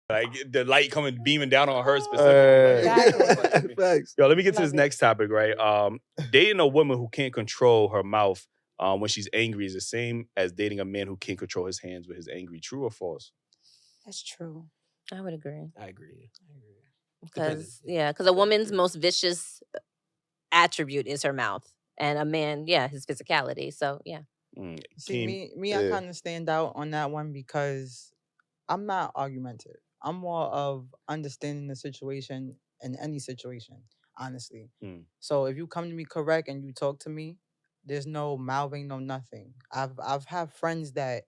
Like the light coming beaming down on her specifically. Exactly. Facts. Yo, let me get to this next topic, right? Dating a woman who can't control her mouth when she's angry is the same as dating a man who can't control his hands with his angry. True or false? That's true. I would agree. I agree. Because a woman's most vicious attribute is her mouth, and a man, his physicality. So yeah. See, I kind of stand out on that one because I'm not argumentative. I'm more of understanding the situation in any situation, honestly. So if you come to me correct and you talk to me, there's no mouthing, no nothing. I've had friends that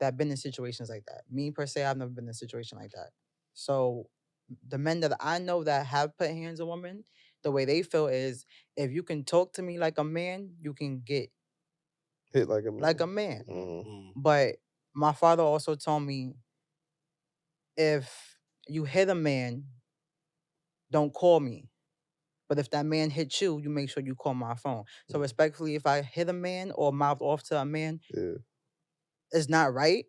been in situations like that. Me per se, I've never been in a situation like that. So the men that I know that have put hands on women, the way they feel is if you can talk to me like a man, you can get hit like a man. Like a man. But my father also told me, if you hit a man, don't call me. But if that man hits you, you make sure you call my phone. So respectfully, if I hit a man or mouth off to a man, it's not right.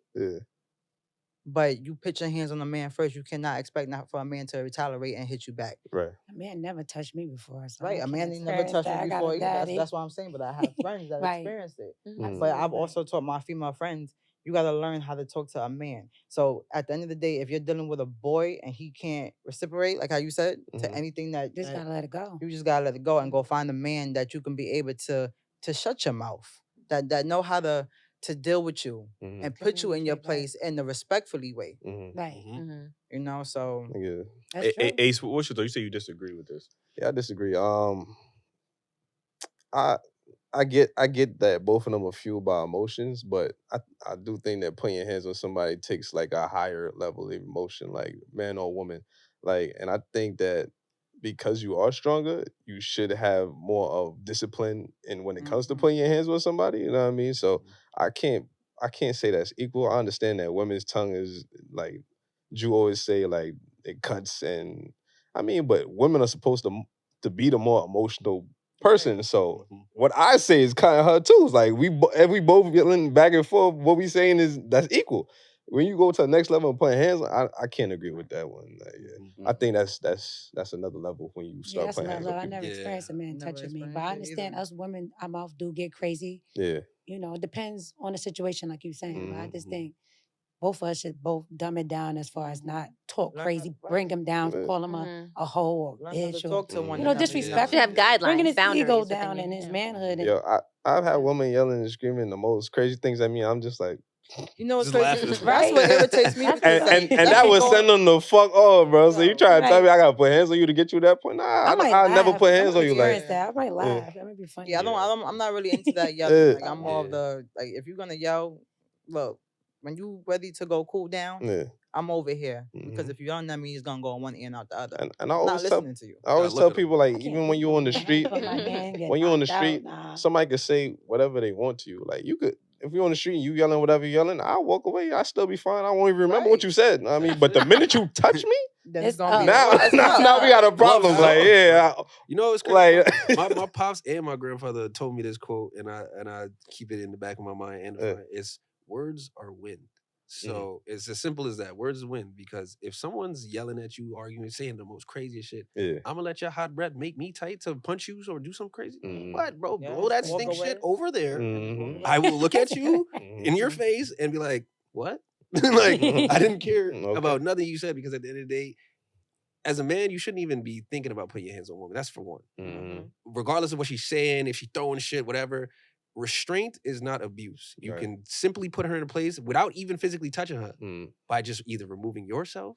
But you put your hands on a man first. You cannot expect not for a man to retaliate and hit you back. Right. A man never touched me before. So Right. A man ain't never touched me before either. That's what I'm saying. But I have friends that experienced it. But I've also taught my female friends, you got to learn how to talk to a man. So at the end of the day, if you're dealing with a boy and he can't reciprocate, like how you said, to anything that... Just got to let it go. You just got to let it go and go find a man that you can be able to shut your mouth. That know how to deal with you and put you in your place in the respectfully way. Right. You know, so... Yeah. That's true. Ace, what's your thought? You say you disagree with this. Yeah, I disagree. I get that both of them are fueled by emotions, but I do think that putting your hands on somebody takes like a higher level of emotion, like man or woman. Like, and I think that because you are stronger, you should have more of discipline in when it comes to putting your hands on somebody. You know what I mean? So I can't say that's equal. I understand that women's tongue is like Jew always say, like it cuts, and I mean, but women are supposed to be the more emotional person. So what I say is kind of her too. It's like if we both yelling back and forth, what we saying is that's equal. When you go to the next level and putting hands on, I can't agree with that one. I think that's another level when you start putting hands on people. I never experienced a man touching me, but I understand us women, our mouth do get crazy. Yeah. You know, it depends on the situation, like you're saying. But I just think both of us should both dumb it down as far as not talk crazy, bring him down, call him a hoe or bitch, or disrespectful. Have guidelines, bringing his boundaries ego down and his manhood. Yo, I've had women yelling and screaming the most crazy things at me. I'm just like, you know what's just crazy? That's what irritates me. and that would send them the fuck off, bro. So you try to tell me I gotta put hands on you to get you to that point? Nah, I never put hands on you. Like, I might laugh. That might be funny. Yeah, I'm not really into that yelling. Like, I'm more of the, like, if you're gonna yell, look, when you ready to go cool down, I'm over here. Because if you're yelling at me, it's gonna go one ear and out the other. And I always listening to you. I always tell people, like, even when you're on the street, somebody could say whatever they want to you. Like, you could, if you're on the street and you yelling whatever you're yelling, I'll walk away. I'll still be fine. I won't even remember what you said. I mean, but the minute you touch me, then it's gonna be now we got a problem. Like, you know, it's crazy. Like, my pops and my grandfather told me this quote, and I keep it in the back of my mind. And it's words are wind. So it's as simple as that. Words win, because if someone's yelling at you, arguing, saying the most craziest shit, I'm gonna let your hot breath make me tight to punch you or do something crazy. What, bro? Blow that stink shit over there. I will look at you in your face and be like, what? Like, I didn't care about nothing you said, because at the end of the day, as a man, you shouldn't even be thinking about putting your hands on a woman. That's for one. Regardless of what she's saying, if she's throwing shit, whatever. Restraint is not abuse. You can simply put her in a place without even physically touching her by just either removing yourself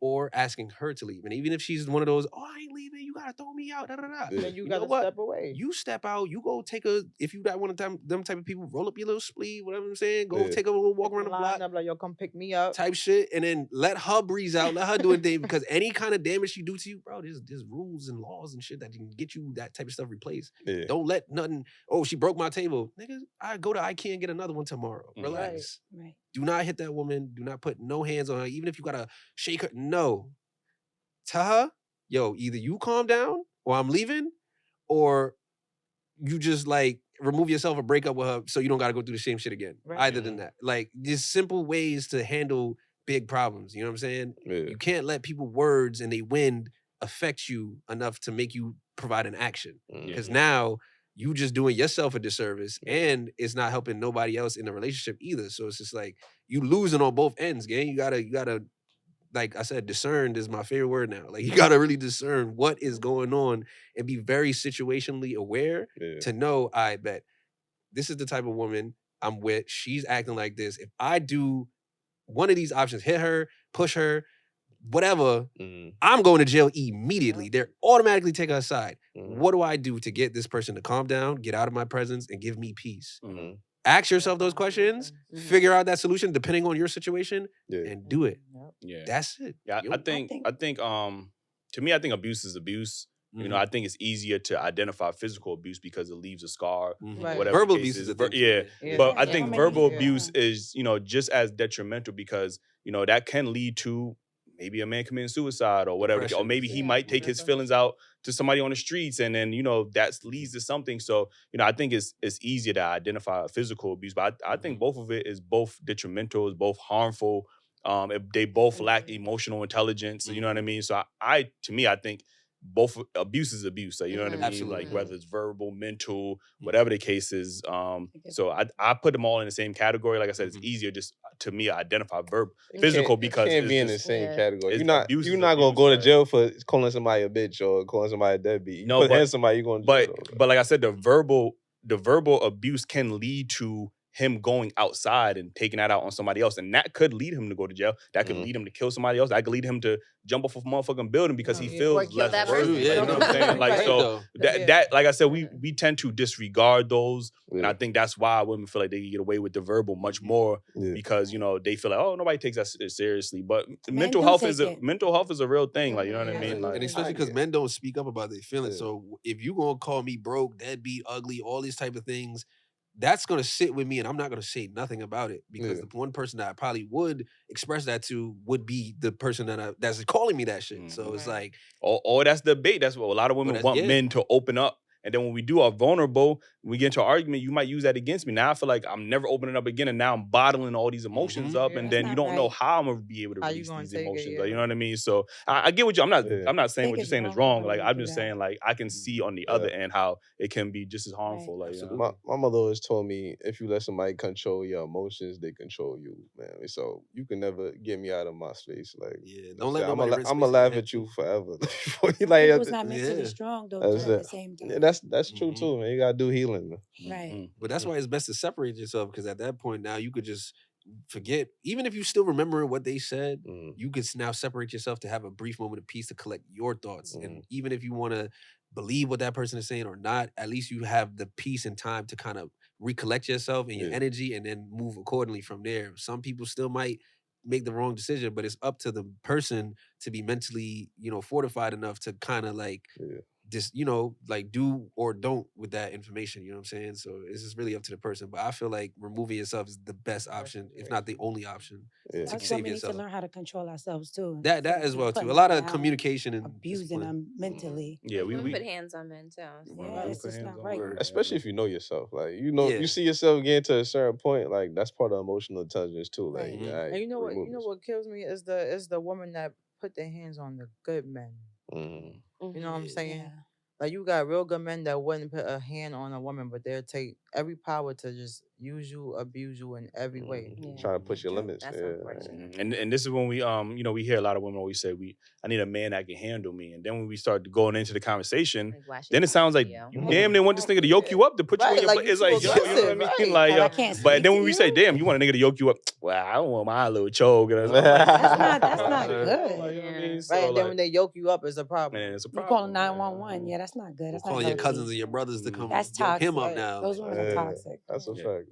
or asking her to leave. And even if she's one of those, oh, I ain't leaving, you gotta throw me out, then you gotta step away. You step out, you go take if you got one of them type of people, roll up your little sleeve, whatever I'm saying, go take a little walk around the block. Up like, yo, come pick me up. Type shit, and then let her breeze out, let her do a thing, because any kind of damage she do to you, bro, there's rules and laws and shit that can get you that type of stuff replaced. Don't let nothing, oh, she broke my table. Nigga, I go to IKEA and get another one tomorrow. Relax. Right. Do not hit that woman. Do not put no hands on her. Even if you gotta shake her. No. Tell her, yo, either you calm down or I'm leaving, or you just like remove yourself or break up with her so you don't gotta go through the same shit again. Either than that. Like, there's simple ways to handle big problems. You know what I'm saying? Yeah. You can't let people words and they wind affect you enough to make you provide an action. Because now you just doing yourself a disservice and it's not helping nobody else in the relationship either. So it's just like you losing on both ends, gang. You gotta, like I said, discern is my favorite word now. Like you gotta really discern what is going on and be very situationally aware to know, I bet this is the type of woman I'm with. She's acting like this. If I do one of these options, hit her, push her, whatever, I'm going to jail immediately. They're automatically taking her side. What do I do to get this person to calm down, get out of my presence, and give me peace? Ask yourself those questions, figure out that solution depending on your situation, and do it. Yeah. That's it. Yeah, I think to me, I think abuse is abuse. You know, I think it's easier to identify physical abuse because it leaves a scar. Whatever verbal the case abuse is a thing. yeah. But I think verbal abuse is, you know, just as detrimental because, you know, that can lead to maybe a man committing suicide or whatever. Or maybe he might take his feelings out to somebody on the streets and then, you know, that leads to something. So, you know, I think it's easier to identify physical abuse, but I think both of it is both detrimental, is both harmful. If they both lack emotional intelligence, you know what I mean? So to me, I think both abuse is abuse. So, you know what I mean? Absolutely. Like whether it's verbal, mental, whatever the case is. So I put them all in the same category. Like I said, it's easier just to me identify physical because can't it's be in just, the same category. it's You're not gonna go to jail for calling somebody a bitch or calling somebody a deadbeat. You No, put somebody, you're going to jail. but like I said, the verbal abuse can lead to him going outside and taking that out on somebody else. And that could lead him to go to jail. That could lead him to kill somebody else. That could lead him to jump off a motherfucking building because he feels less worthy. Yeah, you know what I'm saying? Like, so that like I said, we tend to disregard those. And I think that's why women feel like they can get away with the verbal much more because, you know, they feel like, oh, nobody takes that seriously. But mental health is a real thing. Like, you know what I mean? Like, and especially because men don't speak up about their feelings. So if you gonna call me broke, deadbeat, ugly, all these type of things, that's going to sit with me and I'm not going to say nothing about it because the one person that I probably would express that to would be the person that's calling me that shit. So it's like... Or that's the debate. That's what a lot of women want men to open up. And then when we do are vulnerable, we get into an argument, you might use that against me. Now I feel like I'm never opening up again and now I'm bottling all these emotions up and then you don't know how I'm going to be able to release these emotions. Like, you know what I mean? So I get what I'm not saying what you're saying is wrong. Like I'm just saying like I can see on the other end how it can be just as harmful. Like, you know? My mother always told me if you let somebody control your emotions, they control you, man. So you can never get me out of my space. Like, don't let nobody I'm gonna laugh at you forever. It's not mentally strong though at the same time. Yeah, that's true too. Man, you gotta do healing. Man. Right. But that's why it's best to separate yourself because at that point now you could just forget. Even if you still remember what they said, you could now separate yourself to have a brief moment of peace to collect your thoughts. And even if you want to believe what that person is saying or not, at least you have the peace and time to kind of recollect yourself and your energy and then move accordingly from there. Some people still might make the wrong decision, but it's up to the person to be mentally, you know, fortified enough to kind of like just, you know, like do or don't with that information, you know what I'm saying? So it's just really up to the person. But I feel like removing yourself is the best option, if not the only option to save We need yourself. to learn how to control ourselves too. That as well too. A lot of communication and abusing them mentally. Yeah, we put hands on men too. Yeah, it's just not right. Especially if you know yourself. Like, you know, you see yourself getting to a certain point, like that's part of emotional intelligence too. Like, and you know what kills me is the woman that put their hands on the good men. You know what I'm saying? Yeah. Like you got real good men that wouldn't put a hand on a woman, but they'll take every power to just use you, abuse you in every way. Trying to push your limits. That's unfortunate. And this is when we you know, we hear a lot of women always say I need a man that can handle me. And then when we start going into the conversation, then it sounds like you damn near want this nigga to yoke you up to put you in your place. It's like, you know what I mean? Like, but then when we say, damn, you want a nigga to yoke you up, well, I don't want my little choke. That's not good. Like, you know what I mean? So, right, and then when they yoke you up, it's a problem. Man, it's a You problem. calling 911? Yeah, that's not good. That's not calling your cousins and your brothers to come that's yoke toxic. him up now. Those women are toxic. That's a fact.